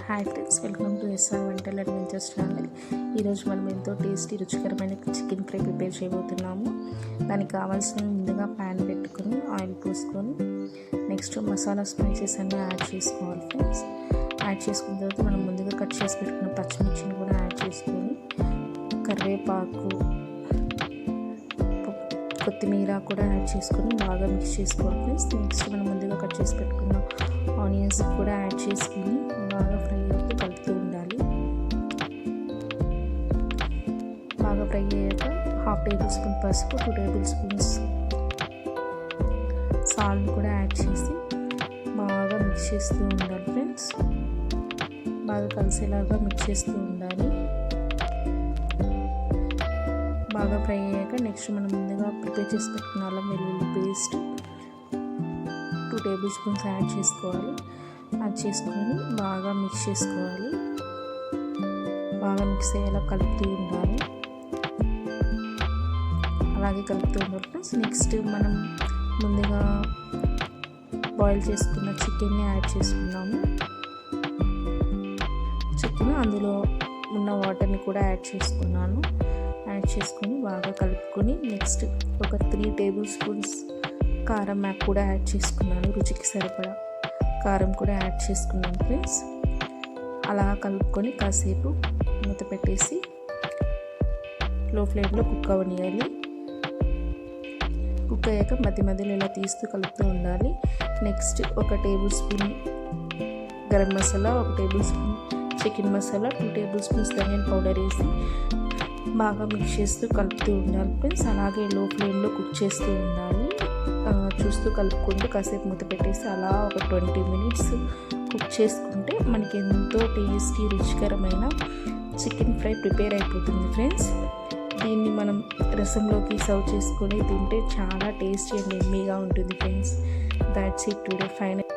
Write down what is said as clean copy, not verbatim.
Hi friends, welcome to SR వంటలు adventures channel. ఈరోజు మనం ఎంతో టేస్టీ రుచికరమైన చికెన్ ఫ్రై ప్రిపేర్ చేయబోతున్నాము. దానికి కావాల్సిన ముందుగా ప్యాన్ పెట్టుకొని ఆయిల్ పోసుకొని నెక్స్ట్ మసాలా స్పైసెస్ అన్నీ యాడ్ చేసుకోవాలి ఫ్రెండ్స్. యాడ్ చేసుకున్న తర్వాత మనం ముందుగా కట్ చేసి పెట్టుకున్న పచ్చిమిర్చిని కూడా యాడ్ చేసుకొని కరివేపాకు, కొత్తిమీర కూడా యాడ్ చేసుకొని బాగా మిక్స్ చేసుకోవాలి ఫ్రెండ్స్. నెక్స్ట్ మనం ముందుగా కట్ చేసి పెట్టుకున్న ఆనియన్స్ కూడా యాడ్ చేసుకుని బాగా ఫ్రై అవుతూ కలుపుతూ ఉండాలి. బాగా ఫ్రై అయ్యాక 1/2 టేబుల్ స్పూన్ పసుపు, 2 టేబుల్ స్పూన్స్ సాల్ట్ కూడా యాడ్ చేసి బాగా మిక్స్ చేస్తూ ఉండాలి ఫ్రెండ్స్. బాగా కలిసేలాగా మిక్స్ చేస్తూ ఉండాలి. బాగా ఫ్రై అయ్యాక నెక్స్ట్ మనం ముందుగా ప్రిపేర్ చేసి పెట్టుకున్న అల్లం వెల్లుల్లి పేస్ట్ 2 టేబుల్ స్పూన్స్ యాడ్ చేసుకోవాలి. యాడ్ చేసుకొని బాగా మిక్స్ చేసుకోవాలి. బాగా మిక్స్ అయ్యేలా కలుపుతూ ఉండాలి. అలాగే కలుపుతూ ఉండాలి ఫ్రెండ్స్. నెక్స్ట్ మనం ముందుగా బాయిల్ చేసుకున్న చికెన్ని యాడ్ చేసుకున్నాము. చికెన్ అందులో ఉన్న వాటర్ని కూడా యాడ్ చేసుకున్నాను. యాడ్ చేసుకొని బాగా కలుపుకొని నెక్స్ట్ ఒక 3 టేబుల్ స్పూన్స్ కారం కూడా యాడ్ చేసుకున్నాను. రుచికి సరిపడా కారం కూడా యాడ్ చేసుకున్నాను ఫ్రెండ్స్. అలా కలుపుకొని కాసేపు మూత పెట్టేసి లో ఫ్లేమ్లో కుక్ అవ్వనియాలి. కుక్ అయ్యాక మధ్య మధ్యలో ఇలా తీస్తూ కలుపుతూ ఉండాలి. Next 1 tablespoon garam masala, 1 tablespoon chicken masala, 2 tablespoons ధనియా పౌడర్ వేసి బాగా మిక్స్ చేస్తూ కలుపుతూ ఉండాలి ఫ్రెండ్స్. అలాగే లో ఫ్లేమ్లో కుక్ చేస్తూ ఉండాలి. చూస్తూ కలుపుకుంటూ కాసేపు మూత పెట్టేసి అలా ఒక 20 మినిట్స్ కుక్ చేసుకుంటే మనకి ఎంతో టేస్టీ రుచికరమైన చికెన్ ఫ్రై ప్రిపేర్ అయిపోతుంది ఫ్రెండ్స్. దీన్ని మనం రసంలోకి సర్వ్ చేసుకొని తింటే చాలా టేస్టీ అండ్ ఎమ్మీగా ఉంటుంది friends. That's it today final.